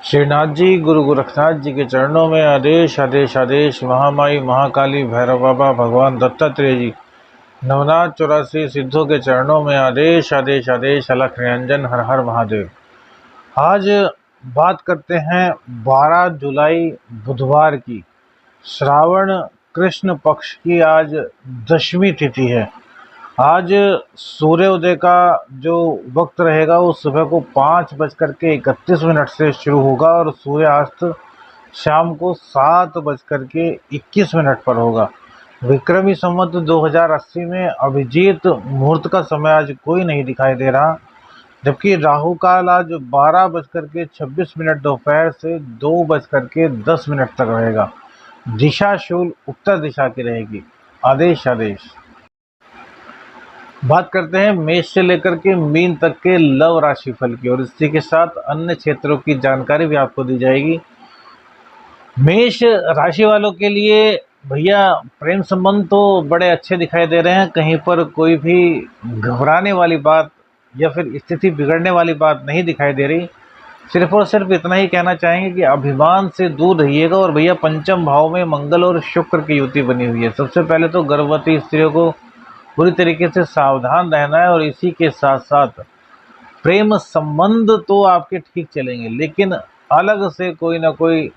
श्रीनाथ जी, गुरु गोरखनाथ जी के चरणों में आदेश आदेश आदेश। महामाई महाकाली भैरव बाबा भगवान दत्तात्रेय जी नवनाथ 84 सिद्धों के चरणों में आदेश आदेश आदेश। अलख निरंजन हर हर महादेव। आज बात करते हैं 12 जुलाई बुधवार की। श्रावण कृष्ण पक्ष की आज दशमी तिथि है। आज सूर्योदय का जो वक्त रहेगा वो सुबह को 5:31 से शुरू होगा और सूर्यास्त शाम को 7:21 पर होगा। विक्रमी संवत 2080 में अभिजीत मुहूर्त का समय आज कोई नहीं दिखाई दे रहा, जबकि राहु काल आज 12:26 दोपहर से 2:10 तक रहेगा। दिशा शूल उत्तर दिशा की रहेगी। आदेश आदेश। बात करते हैं मेष से लेकर के मीन तक के लव राशि फल की, और इसी के साथ अन्य क्षेत्रों की जानकारी भी आपको दी जाएगी। मेष राशि वालों के लिए भैया प्रेम संबंध तो बड़े अच्छे दिखाई दे रहे हैं। कहीं पर कोई भी घबराने वाली बात या फिर स्थिति बिगड़ने वाली बात नहीं दिखाई दे रही। सिर्फ और सिर्फ इतना ही कहना चाहेंगे कि अभिमान से दूर रहिएगा। और भैया पंचम भाव में मंगल और शुक्र की युति बनी हुई है। सबसे पहले तो गर्भवती स्त्रियों को पूरी तरीके से सावधान रहना है, और इसी के साथ साथ प्रेम संबंध तो आपके ठीक चलेंगे, लेकिन अलग से कोई ना कोई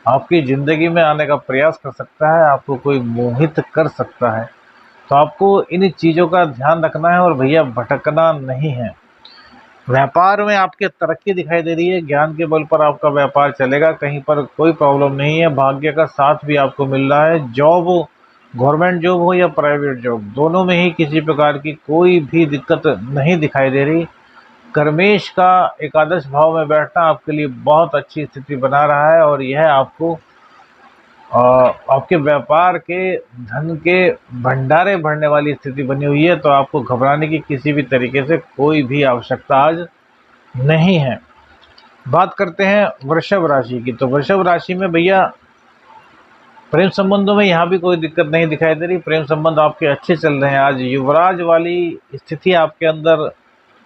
आपकी ज़िंदगी में आने का प्रयास कर सकता है, आपको कोई मोहित कर सकता है। तो आपको इन चीज़ों का ध्यान रखना है और भैया भटकना नहीं है। व्यापार में आपके तरक्की दिखाई दे रही है। ज्ञान के बल पर आपका व्यापार चलेगा, कहीं पर कोई प्रॉब्लम नहीं है। भाग्य का साथ भी आपको मिल रहा है। जॉब, गवर्नमेंट जॉब हो या प्राइवेट जॉब, दोनों में ही किसी प्रकार की कोई भी दिक्कत नहीं दिखाई दे रही। कर्मेश का एकादश भाव में बैठना आपके लिए बहुत अच्छी स्थिति बना रहा है, और यह आपको आपके व्यापार के धन के भंडारे भरने वाली स्थिति बनी हुई है। तो आपको घबराने की किसी भी तरीके से कोई भी आवश्यकता आज नहीं है। बात करते हैं वृषभ राशि की। तो वृषभ राशि में भैया प्रेम संबंधों में यहाँ भी कोई दिक्कत नहीं दिखाई दे रही। प्रेम संबंध आपके अच्छे चल रहे हैं। आज युवराज वाली स्थिति आपके अंदर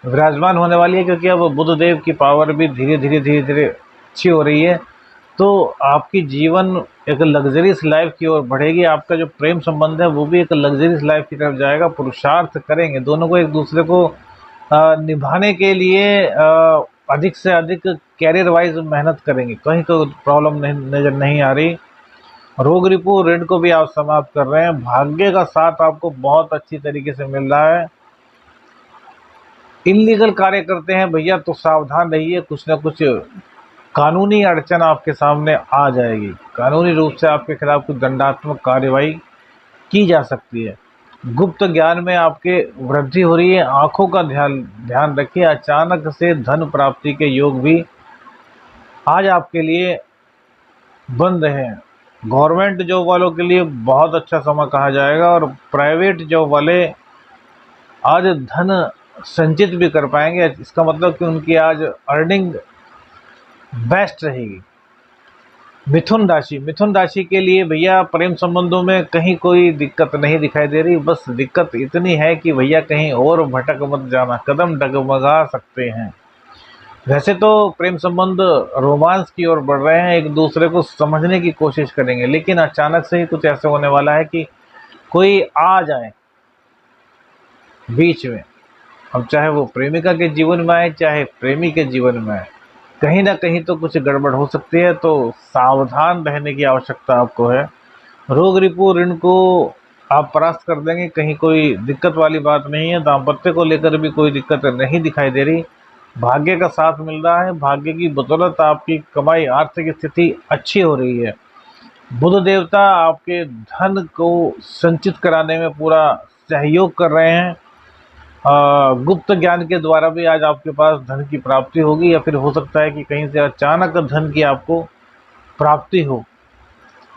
विराजमान होने वाली है, क्योंकि अब बुध देव की पावर भी धीरे धीरे अच्छी हो रही है। तो आपकी जीवन एक लग्जरियस लाइफ की ओर बढ़ेगी। आपका जो प्रेम संबंध है वो भी एक लग्जरियस लाइफ की तरफ जाएगा। पुरुषार्थ करेंगे दोनों को, एक दूसरे को निभाने के लिए अधिक से अधिक कैरियर वाइज मेहनत करेंगे। कहीं कोई प्रॉब्लम नजर नहीं आ रही। रोग रिपू ऋण को भी आप समाप्त कर रहे हैं। भाग्य का साथ आपको बहुत अच्छी तरीके से मिल रहा है। इलीगल कार्य करते हैं भैया तो सावधान रहिए, कुछ ना कुछ कानूनी अड़चन आपके सामने आ जाएगी। कानूनी रूप से आपके खिलाफ कुछ दंडात्मक कार्यवाही की जा सकती है। गुप्त ज्ञान में आपके वृद्धि हो रही है। आंखों का ध्यान रखिए। अचानक से धन प्राप्ति के योग भी आज आपके लिए बन रहे हैं। गवर्नमेंट जॉब वालों के लिए बहुत अच्छा समय कहा जाएगा, और प्राइवेट जॉब वाले आज धन संचित भी कर पाएंगे। इसका मतलब कि उनकी आज अर्निंग बेस्ट रहेगी। मिथुन राशि के लिए भैया प्रेम संबंधों में कहीं कोई दिक्कत नहीं दिखाई दे रही। बस दिक्कत इतनी है कि भैया कहीं और भटक मत जाना, कदम डगमगा सकते हैं। वैसे तो प्रेम संबंध रोमांस की ओर बढ़ रहे हैं, एक दूसरे को समझने की कोशिश करेंगे, लेकिन अचानक से ही कुछ ऐसे होने वाला है कि कोई आ जाए बीच में। अब चाहे वो प्रेमिका के जीवन में आए, चाहे प्रेमी के जीवन में आए, कहीं ना कहीं तो कुछ गड़बड़ हो सकती है। तो सावधान रहने की आवश्यकता आपको है। रोग रिपू ऋण को आप परास्त कर देंगे, कहीं कोई दिक्कत वाली बात नहीं है। दाम्पत्य को लेकर भी कोई दिक्कत नहीं दिखाई दे रही। भाग्य का साथ मिल रहा है। भाग्य की बदौलत आपकी कमाई, आर्थिक स्थिति अच्छी हो रही है। बुध देवता आपके धन को संचित कराने में पूरा सहयोग कर रहे हैं। गुप्त ज्ञान के द्वारा भी आज आपके पास धन की प्राप्ति होगी, या फिर हो सकता है कि कहीं से अचानक धन की आपको प्राप्ति हो।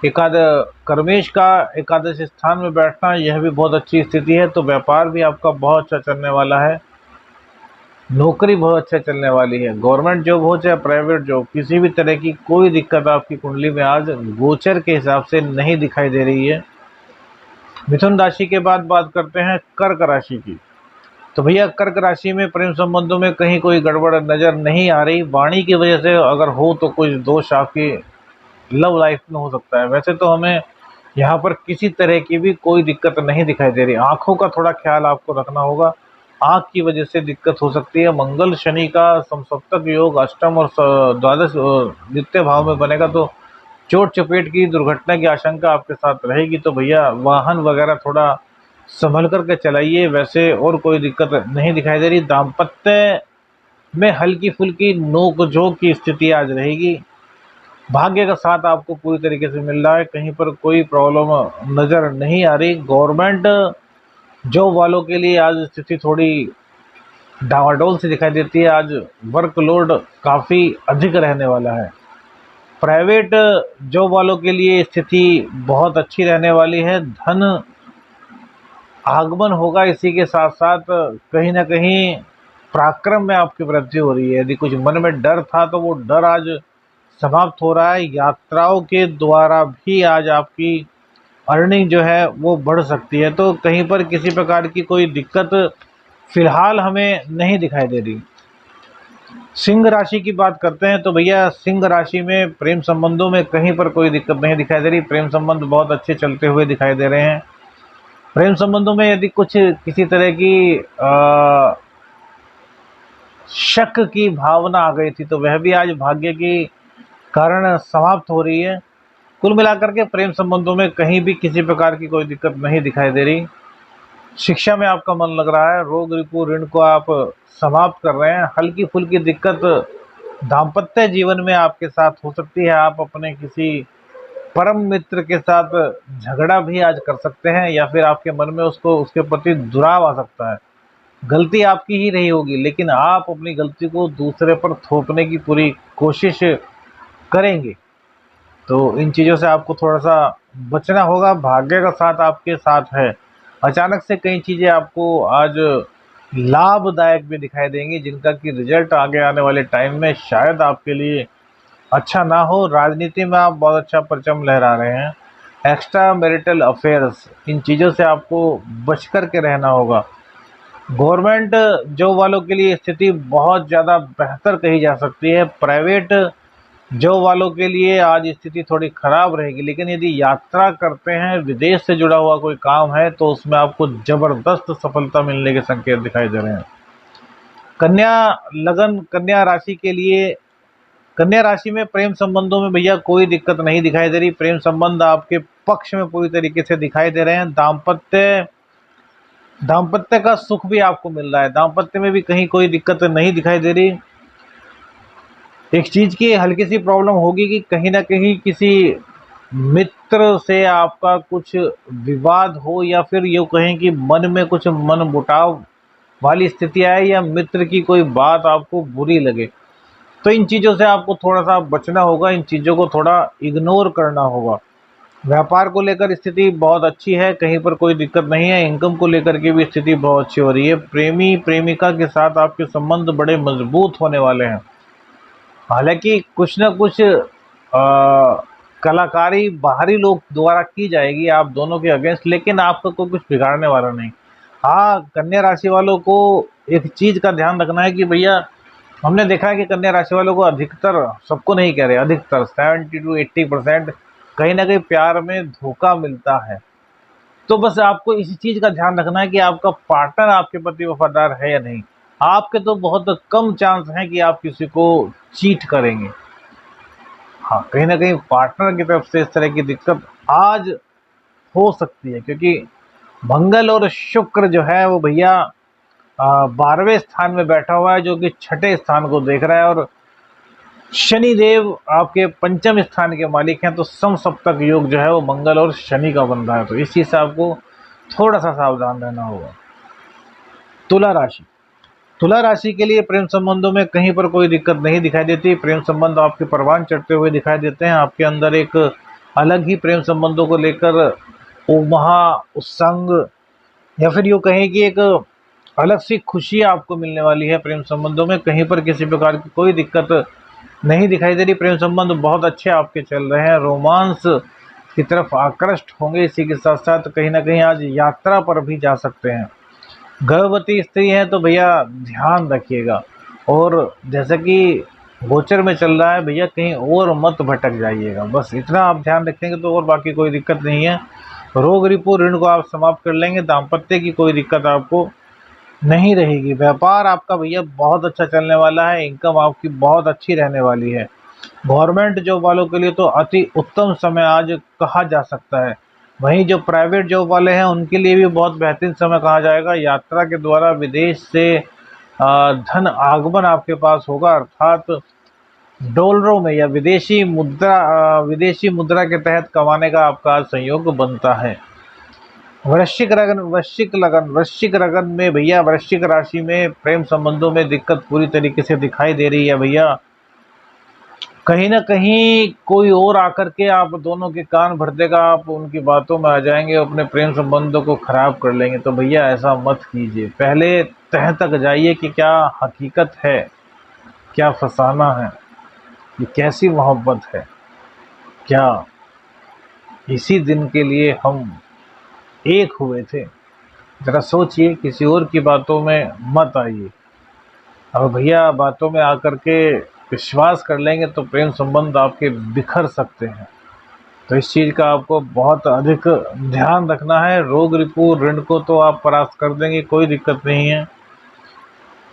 कर्मेश का एकादश स्थान में बैठना यह भी बहुत अच्छी स्थिति है। तो व्यापार भी आपका बहुत अच्छा चलने वाला है। नौकरी बहुत अच्छा चलने वाली है। गवर्नमेंट जॉब हो चाहे प्राइवेट जॉब, किसी भी तरह की कोई दिक्कत आपकी कुंडली में आज गोचर के हिसाब से नहीं दिखाई दे रही है। मिथुन राशि के बाद बात करते हैं कर्क राशि की। तो भैया कर्क राशि में प्रेम संबंधों में कहीं कोई गड़बड़ नजर नहीं आ रही। वाणी की वजह से अगर हो तो कुछ दोष आपकी लव लाइफ में हो सकता है। वैसे तो हमें यहाँ पर किसी तरह की भी कोई दिक्कत नहीं दिखाई दे रही। आंखों का थोड़ा ख्याल आपको रखना होगा, आंख की वजह से दिक्कत हो सकती है। मंगल शनि का समसप्तक योग अष्टम और द्वादश द्वितीय भाव में बनेगा तो चोट चपेट की दुर्घटना की आशंका आपके साथ रहेगी। तो भैया वाहन वगैरह थोड़ा संभल करके चलाइए, वैसे और कोई दिक्कत नहीं दिखाई दे रही। दाम्पत्य में हल्की फुल्की नोक झोंक की स्थिति आज रहेगी। भाग्य का साथ आपको पूरी तरीके से मिल रहा है, कहीं पर कोई प्रॉब्लम नजर नहीं आ रही। गवर्नमेंट जॉब वालों के लिए आज स्थिति थोड़ी डावाडोल से दिखाई देती है। आज वर्कलोड काफ़ी अधिक रहने वाला है। प्राइवेट जॉब वालों के लिए स्थिति बहुत अच्छी रहने वाली है। धन आगमन होगा, इसी के साथ साथ कहीं ना कहीं पराक्रम में आपकी वृद्धि हो रही है। यदि कुछ मन में डर था तो वो डर आज समाप्त हो रहा है। यात्राओं के द्वारा भी आज आपकी अर्निंग जो है वो बढ़ सकती है। तो कहीं पर किसी प्रकार की कोई दिक्कत फिलहाल हमें नहीं दिखाई दे रही। सिंह राशि की बात करते हैं तो भैया सिंह राशि में प्रेम संबंधों में कहीं पर कोई दिक्कत नहीं दिखाई दे रही। प्रेम संबंध बहुत अच्छे चलते हुए दिखाई दे रहे हैं। प्रेम संबंधों में यदि कुछ किसी तरह की शक की भावना आ गई थी तो वह भी आज भाग्य के कारण समाप्त हो रही है। कुल मिलाकर के प्रेम संबंधों में कहीं भी किसी प्रकार की कोई दिक्कत नहीं दिखाई दे रही। शिक्षा में आपका मन लग रहा है, रोग रिपू ऋण को आप समाप्त कर रहे हैं। हल्की फुल्की दिक्कत दाम्पत्य जीवन में आपके साथ हो सकती है। आप अपने किसी परम मित्र के साथ झगड़ा भी आज कर सकते हैं, या फिर आपके मन में उसके प्रति दुराव आ सकता है। गलती आपकी ही रही होगी, लेकिन आप अपनी गलती को दूसरे पर थोपने की पूरी कोशिश करेंगे। तो इन चीज़ों से आपको थोड़ा सा बचना होगा। भाग्य का साथ आपके साथ है। अचानक से कई चीज़ें आपको आज लाभदायक भी दिखाई देंगी, जिनका कि रिजल्ट आगे आने वाले टाइम में शायद आपके लिए अच्छा ना हो। राजनीति में आप बहुत अच्छा परचम लहरा रहे हैं। एक्स्ट्रा मैरिटल अफेयर्स, इन चीज़ों से आपको बच कर के रहना होगा। गवर्नमेंट जॉब वालों के लिए स्थिति बहुत ज़्यादा बेहतर कही जा सकती है। प्राइवेट जॉब वालों के लिए आज स्थिति थोड़ी खराब रहेगी, लेकिन यदि यात्रा करते हैं, विदेश से जुड़ा हुआ कोई काम है, तो उसमें आपको जबरदस्त सफलता मिलने के संकेत दिखाई दे रहे हैं। कन्या राशि के लिए, कन्या राशि में प्रेम संबंधों में भैया कोई दिक्कत नहीं दिखाई दे रही। प्रेम संबंध आपके पक्ष में पूरी तरीके से दिखाई दे रहे हैं। दाम्पत्य का सुख भी आपको मिल रहा है। दाम्पत्य में भी कहीं कोई दिक्कत नहीं दिखाई दे रही। एक चीज की हल्की सी प्रॉब्लम होगी कि कहीं ना कहीं किसी मित्र से आपका कुछ विवाद हो, या फिर ये कहें कि मन में कुछ मन मुटाव वाली स्थिति आए, या मित्र की कोई बात आपको बुरी लगे। तो इन चीज़ों से आपको थोड़ा सा बचना होगा, इन चीज़ों को थोड़ा इग्नोर करना होगा। व्यापार को लेकर स्थिति बहुत अच्छी है, कहीं पर कोई दिक्कत नहीं है। इनकम को लेकर के भी स्थिति बहुत अच्छी हो रही है। प्रेमी प्रेमिका के साथ आपके संबंध बड़े मजबूत होने वाले हैं। हालांकि कुछ न कुछ कलाकारी बाहरी लोग द्वारा की जाएगी आप दोनों के अगेंस्ट, लेकिन आपका कोई कुछ बिगाड़ने वाला नहीं। हाँ, कन्या राशि वालों को एक चीज़ का ध्यान रखना है कि भैया हमने देखा है कि कन्या राशि वालों को अधिकतर, सबको नहीं कह रहे, अधिकतर 70 to 80% कहीं ना कहीं प्यार में धोखा मिलता है। तो बस आपको इसी चीज़ का ध्यान रखना है कि आपका पार्टनर आपके प्रति वफादार है या नहीं। आपके तो बहुत कम चांस हैं कि आप किसी को चीट करेंगे। हाँ, कहीं ना कहीं पार्टनर की तरफ से इस तरह की दिक्कत आज हो सकती है, क्योंकि मंगल और शुक्र जो है वो भैया 12वें स्थान में बैठा हुआ है, जो कि 6ठे स्थान को देख रहा है, और शनि देव आपके 5म स्थान के मालिक हैं। तो समसप्तक योग जो है वो मंगल और शनि का बन रहा है। तो इस चीज़ से आपको थोड़ा सा सावधान रहना होगा। तुला राशि के लिए प्रेम संबंधों में कहीं पर कोई दिक्कत नहीं दिखाई देती। प्रेम संबंध आपके परवान चढ़ते हुए दिखाई देते हैं। आपके अंदर एक अलग ही प्रेम संबंधों को लेकर महा उत्संग, या फिर यूँ कहें कि एक अलग सी खुशी आपको मिलने वाली है। प्रेम संबंधों में कहीं पर किसी प्रकार की कोई दिक्कत नहीं दिखाई दे रही। प्रेम संबंध बहुत अच्छे आपके चल रहे हैं। रोमांस की तरफ आकृष्ट होंगे। इसी के साथ साथ कहीं ना कहीं आज यात्रा पर भी जा सकते हैं। गर्भवती स्त्री है तो भैया ध्यान रखिएगा। और जैसा कि गोचर में चल रहा है भैया, कहीं और मत भटक जाइएगा, बस इतना आप ध्यान रखेंगे तो और बाकी कोई दिक्कत नहीं है। रोग रिपू ऋण को आप समाप्त कर लेंगे, दाम्पत्य की कोई दिक्कत आपको नहीं रहेगी। व्यापार आपका भैया बहुत अच्छा चलने वाला है, इनकम आपकी बहुत अच्छी रहने वाली है। गवर्नमेंट जॉब वालों के लिए तो अति उत्तम समय आज कहा जा सकता है। वहीं जो प्राइवेट जॉब वाले हैं उनके लिए भी बहुत बेहतरीन समय कहा जाएगा। यात्रा के द्वारा विदेश से धन आगमन आपके पास होगा, अर्थात डॉलरों में या विदेशी मुद्रा के तहत कमाने का आपका आज संयोग बनता है। वृश्चिक लगन में भैया, वृश्चिक राशि में प्रेम संबंधों में दिक्कत पूरी तरीके से दिखाई दे रही है भैया। कहीं ना कहीं कोई और आकर के आप दोनों के कान भर देगा, आप उनकी बातों में आ जाएंगे, अपने प्रेम संबंधों को खराब कर लेंगे। तो भैया ऐसा मत कीजिए, पहले तह तक जाइए कि क्या हकीकत है, क्या फसाना है, ये कैसी मोहब्बत है, क्या इसी दिन के लिए हम एक हुए थे। जरा सोचिए, किसी और की बातों में मत आइए। और भैया बातों में आकर के विश्वास कर लेंगे तो प्रेम संबंध आपके बिखर सकते हैं। तो इस चीज़ का आपको बहुत अधिक ध्यान रखना है। रोग रिपू ऋण को तो आप परास्त कर देंगे, कोई दिक्कत नहीं है।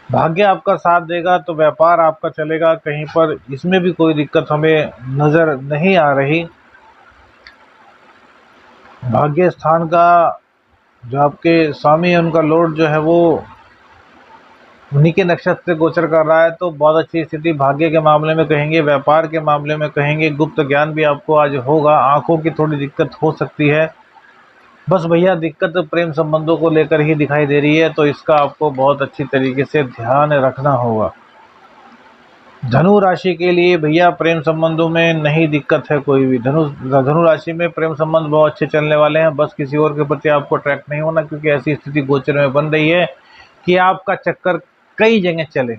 भाग्य आपका साथ देगा तो व्यापार आपका चलेगा, कहीं पर इसमें भी कोई दिक्कत हमें नज़र नहीं आ रही। भाग्य स्थान का जो आपके स्वामी है, उनका लॉर्ड जो है वो उन्हीं के नक्षत्र से गोचर कर रहा है, तो बहुत अच्छी स्थिति भाग्य के मामले में कहेंगे, व्यापार के मामले में कहेंगे। गुप्त ज्ञान भी आपको आज होगा। आंखों की थोड़ी दिक्कत हो सकती है, बस भैया दिक्कत प्रेम संबंधों को लेकर ही दिखाई दे रही है, तो इसका आपको बहुत अच्छी तरीके से ध्यान रखना होगा। धनु राशि के लिए भैया प्रेम संबंधों में नहीं दिक्कत है कोई भी। धनु राशि में प्रेम संबंध बहुत अच्छे चलने वाले हैं, बस किसी और के प्रति आपको अट्रैक्ट नहीं होना, क्योंकि ऐसी स्थिति गोचर में बन रही है कि आपका चक्कर कई जगह चले।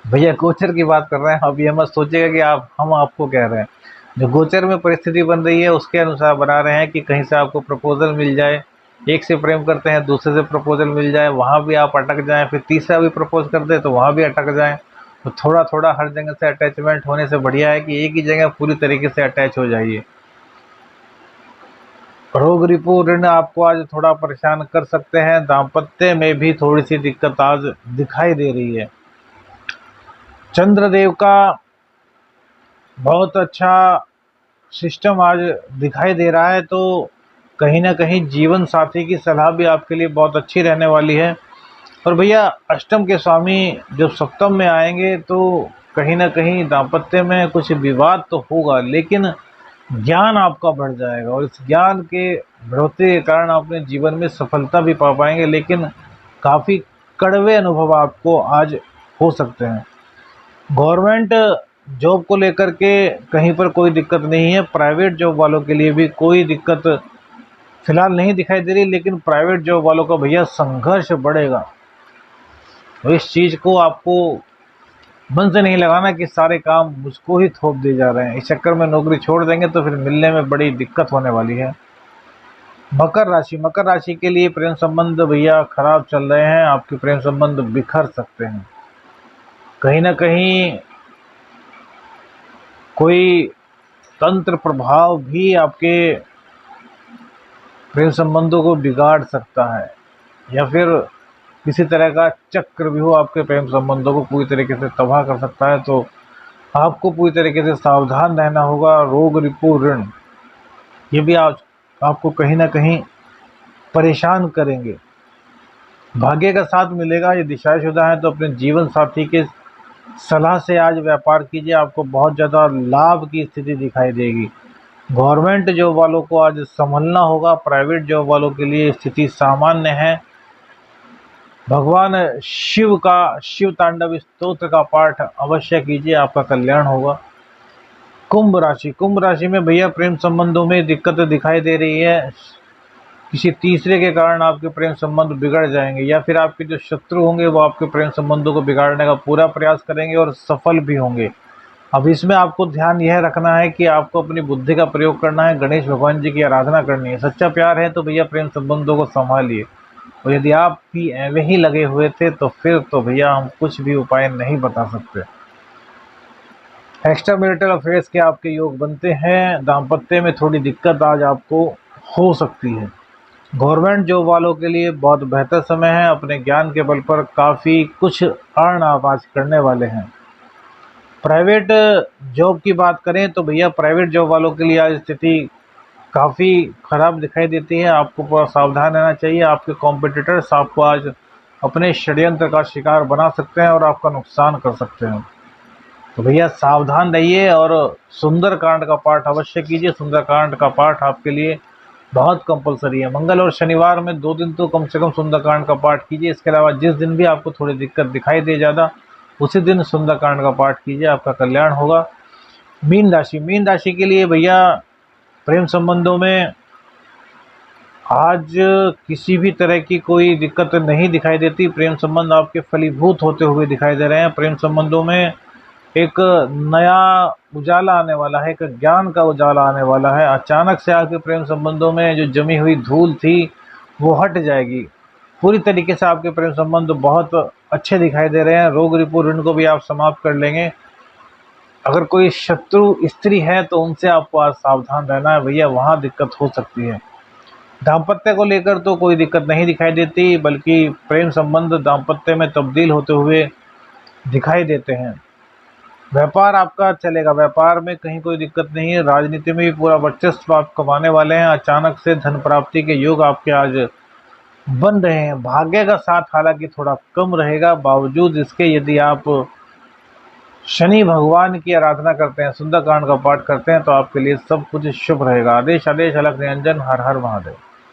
भैया गोचर की बात कर रहे हैं, अब ये मत सोचिएगा कि हम आपको कह रहे हैं। जो गोचर में परिस्थिति बन रही है उसके अनुसार बना रहे हैं कि कहीं से आपको प्रपोजल मिल जाए, एक से प्रेम करते हैं दूसरे से प्रपोजल मिल जाए, वहाँ भी आप अटक जाएं, फिर तीसरा भी प्रपोज कर दे तो वहाँ भी अटक जाएं। तो थोड़ा थोड़ा हर जगह से अटैचमेंट होने से बढ़िया है कि एक ही जगह पूरी तरीके से अटैच हो जाइए। रोग रिपू ऋण आपको आज थोड़ा परेशान कर सकते हैं। दाम्पत्य में भी थोड़ी सी दिक्कत आज दिखाई दे रही है। चंद्रदेव का बहुत अच्छा सिस्टम आज दिखाई दे रहा है, तो कहीं ना कहीं जीवन साथी की सलाह भी आपके लिए बहुत अच्छी रहने वाली है। और भैया अष्टम के स्वामी जब सप्तम में आएंगे तो कहीं ना कहीं दाम्पत्य में कुछ विवाद तो होगा, लेकिन ज्ञान आपका बढ़ जाएगा और इस ज्ञान के बढ़ोतरी के कारण आप अपने जीवन में सफलता भी पा पाएंगे, लेकिन काफ़ी कड़वे अनुभव आपको आज हो सकते हैं। गवर्नमेंट जॉब को लेकर के कहीं पर कोई दिक्कत नहीं है, प्राइवेट जॉब वालों के लिए भी कोई दिक्कत फिलहाल नहीं दिखाई दे रही, लेकिन प्राइवेट जॉब वालों का भैया संघर्ष बढ़ेगा। तो इस चीज़ को आपको मन से नहीं लगाना कि सारे काम मुझको ही थोप दिए जा रहे हैं, इस चक्कर में नौकरी छोड़ देंगे तो फिर मिलने में बड़ी दिक्कत होने वाली है। मकर राशि के लिए प्रेम संबंध भैया खराब चल रहे हैं, आपके प्रेम संबंध बिखर सकते हैं। कहीं ना कहीं कोई तंत्र प्रभाव भी आपके प्रेम संबंधों को बिगाड़ सकता है, या फिर किसी तरह का चक्रव्यूह आपके प्रेम संबंधों को पूरी तरीके से तबाह कर सकता है। तो आपको पूरी तरीके से सावधान रहना होगा। रोग रिपू ऋण ये भी आपको कहीं ना कहीं परेशान करेंगे। भाग्य का साथ मिलेगा। ये दिशाशुदा है तो अपने जीवन साथी के सलाह से आज व्यापार कीजिए, आपको बहुत ज़्यादा लाभ की स्थिति दिखाई देगी। गवर्नमेंट जॉब वालों को आज संभलना होगा, प्राइवेट जॉब वालों के लिए स्थिति सामान्य है। भगवान शिव का शिव तांडव स्तोत्र का पाठ अवश्य कीजिए, आपका कल्याण होगा। कुंभ राशि में भैया प्रेम संबंधों में दिक्कत दिखाई दे रही है। किसी तीसरे के कारण आपके प्रेम संबंध बिगड़ जाएंगे, या फिर आपके जो शत्रु होंगे वो आपके प्रेम संबंधों को बिगाड़ने का पूरा प्रयास करेंगे और सफल भी होंगे। अब इसमें आपको ध्यान यह रखना है कि आपको अपनी बुद्धि का प्रयोग करना है, गणेश भगवान जी की आराधना करनी है। सच्चा प्यार है तो भैया प्रेम संबंधों को संभालिए, और यदि आप भी ऐवे ही लगे हुए थे तो फिर तो भैया हम कुछ भी उपाय नहीं बता सकते। एक्स्ट्रा मैरिटल अफेयर्स के आपके योग बनते हैं। दाम्पत्य में थोड़ी दिक्कत आज आपको हो सकती है। गवर्नमेंट जॉब वालों के लिए बहुत बेहतर समय है। अपने ज्ञान के बल पर काफ़ी कुछ अर्न आप आज करने वाले हैं। प्राइवेट जॉब की बात करें तो भैया प्राइवेट जॉब वालों के लिए आज स्थिति काफ़ी ख़राब दिखाई देती है। आपको पूरा सावधान रहना चाहिए। आपके कॉम्पिटिटर्स आपको आज अपने षड्यंत्र का शिकार बना सकते हैं और आपका नुकसान कर सकते हैं। तो भैया सावधान रहिए और सुंदरकांड का पाठ अवश्य कीजिए। सुंदरकांड का पाठ आपके लिए बहुत कंपलसरी है। मंगल और शनिवार में 2 दिन तो कम से कम सुंदरकांड का पाठ कीजिए। इसके अलावा जिस दिन भी आपको थोड़ी दिक्कत दिखाई दे ज़्यादा, उसी दिन सुंदरकांड का पाठ कीजिए, आपका कल्याण होगा। मीन राशि के लिए भैया प्रेम संबंधों में आज किसी भी तरह की कोई दिक्कत नहीं दिखाई देती। प्रेम संबंध आपके फलीभूत होते हुए दिखाई दे रहे हैं। प्रेम संबंधों में एक नया उजाला आने वाला है, एक ज्ञान का उजाला आने वाला है। अचानक से आपके प्रेम संबंधों में जो जमी हुई धूल थी वो हट जाएगी। पूरी तरीके से आपके प्रेम संबंध बहुत अच्छे दिखाई दे रहे हैं। रोग रिपू ऋण को भी आप समाप्त कर लेंगे। अगर कोई शत्रु स्त्री है तो उनसे आपको आज सावधान रहना है भैया, वहाँ दिक्कत हो सकती है। दाम्पत्य को लेकर तो कोई दिक्कत नहीं दिखाई देती, बल्कि प्रेम संबंध दाम्पत्य में तब्दील होते हुए दिखाई देते हैं। व्यापार आपका चलेगा, व्यापार में कहीं कोई दिक्कत नहीं है। राजनीति में भी पूरा वर्चस्व आप कमाने वाले हैं। अचानक से धन प्राप्ति के योग आपके आज बन रहे हैं। भाग्य का साथ हालांकि थोड़ा कम रहेगा, बावजूद इसके यदि आप शनि भगवान की आराधना करते हैं, सुंदरकांड का पाठ करते हैं तो आपके लिए सब कुछ शुभ रहेगा। आदेश अलख निरंजन। हर हर महादेव।